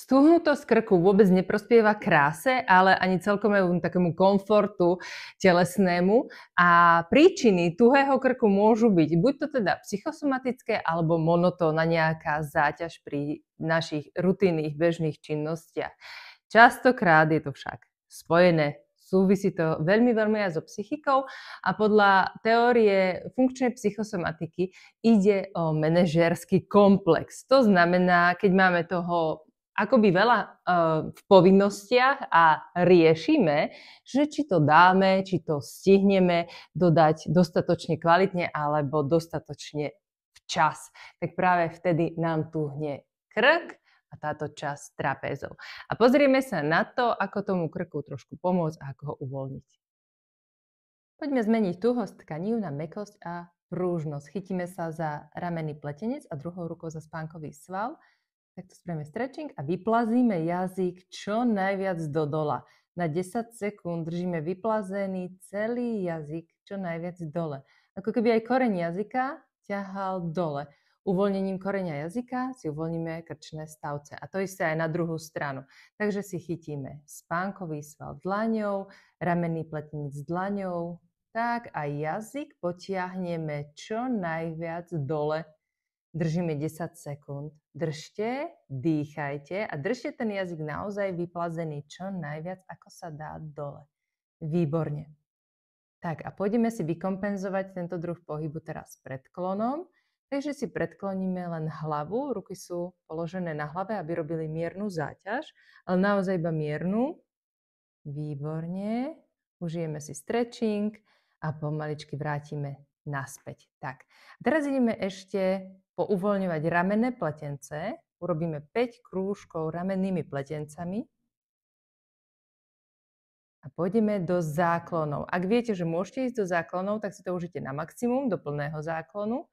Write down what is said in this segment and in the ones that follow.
Stuhnutosť krku vôbec neprospieva kráse, ale ani celkovému takému komfortu telesnému. A príčiny tuhého krku môžu byť buď to teda psychosomatické, alebo monotónna nejaká záťaž pri našich rutinných bežných činnostiach. Častokrát je to však spojené. Súvisí to veľmi aj so psychikou a podľa teórie funkčnej psychosomatiky ide o manažérsky komplex. To znamená, keď máme toho akoby veľa v povinnostiach a riešime, že či to dáme, či to stihneme dodať dostatočne kvalitne alebo dostatočne včas. Tak práve vtedy nám tuhne krk a táto časť trapézov. A pozrieme sa na to, ako tomu krku trošku pomôcť a ako ho uvoľniť. Poďme zmeniť tuhosť tkanív na mäkkosť a prúžnosť. Chytíme sa za ramenný pletenec a druhou rukou za spánkový sval. Takto spravíme stretching a vyplazíme jazyk čo najviac do dola. Na 10 sekúnd držíme vyplazený celý jazyk čo najviac dole. Ako keby aj koreň jazyka ťahal dole. Uvoľnením koreňa jazyka si uvoľníme krčné stavce. A to isté aj na druhú stranu. Takže si chytíme spánkový sval dlaňou, ramenný pletenec dlaňou. Tak a jazyk potiahneme čo najviac dole. Držíme 10 sekúnd. Držte, dýchajte a držte ten jazyk naozaj vyplazený čo najviac, ako sa dá dole. Výborne. Tak a pôjdeme si vykompenzovať tento druh pohybu teraz predklonom. Takže si predkloníme len hlavu. Ruky sú položené na hlave, aby robili miernu záťaž, ale naozaj iba miernu. Výborne. Užijeme si stretching a pomaličky vrátime naspäť. Tak, teraz ideme ešte pouvoľňovať ramenné pletence. Urobíme 5 krúžkov ramennými pletencami. A pôjdeme do záklonov. Ak viete, že môžete ísť do záklonov, tak si to užite na maximum, do plného záklonu.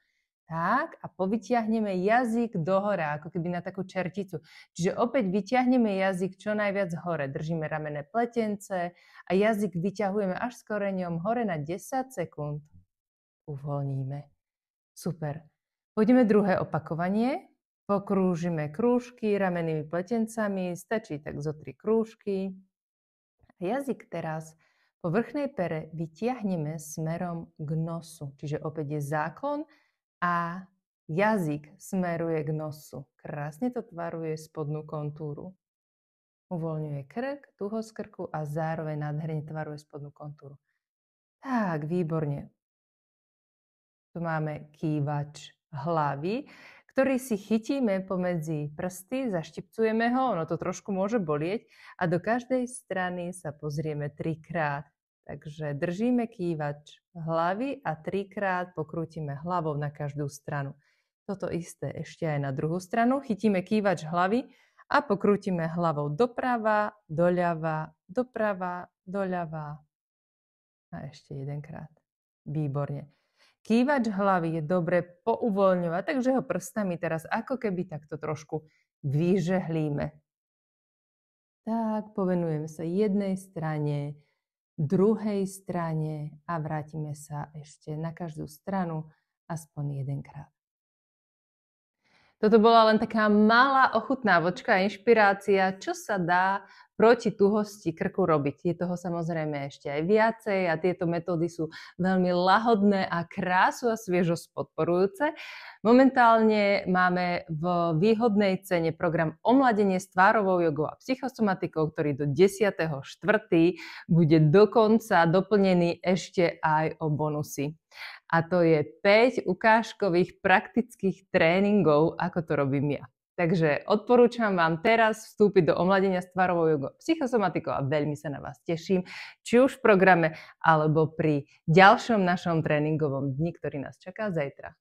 Tak, a povytiahneme jazyk dohora, ako keby na takú čerticu. Čiže opäť vyťahneme jazyk čo najviac hore. Držíme ramenné pletence a jazyk vyťahujeme až s koreňom hore na 10 sekúnd. Uvoľníme. Super. Pôjdeme druhé opakovanie. Pokrúžime krúžky ramennými pletencami. Stačí tak zo 3 krúžky. A jazyk teraz po vrchnej pere vytiahneme smerom k nosu. Čiže opäť je záklon a jazyk smeruje k nosu. Krásne to tvaruje spodnú kontúru. Uvoľňuje krk, tuhosť krku a zároveň nádherne tvaruje spodnú kontúru. Tak, výborne. Tu máme kývač hlavy, ktorý si chytíme pomedzi prsty, zaštipcujeme ho, ono to trošku môže bolieť a do každej strany sa pozrieme 3-krát. Takže držíme kývač hlavy a 3-krát pokrútime hlavou na každú stranu. Toto isté ešte aj na druhú stranu. Chytíme kývač hlavy a pokrútime hlavou doprava, doľava, doprava, doľava. A ešte 1-krát. Výborne. Kývač hlavy je dobre pouvoľňovať, takže ho prstami teraz ako keby takto trošku vyžehlíme. Tak, povenujeme sa jednej strane, druhej strane a vrátime sa ešte na každú stranu aspoň 1-krát. Toto bola len taká malá ochutnávočka a inšpirácia, čo sa dá proti tuhosti krku robiť. Je toho samozrejme ešte aj viacej a tieto metódy sú veľmi lahodné a krásu a sviežosť podporujúce. Momentálne máme v výhodnej cene program Omladenie s tvárovou jogou a psychosomatikou, ktorý do 10.4. bude dokonca doplnený ešte aj o bonusy. A to je 5 ukážkových praktických tréningov, ako to robím ja. Takže odporúčam vám teraz vstúpiť do Omladenia s tvárovou jogou a psychosomatikou a veľmi sa na vás teším, či už v programe, alebo pri ďalšom našom tréningovom dni, ktorý nás čaká zajtra.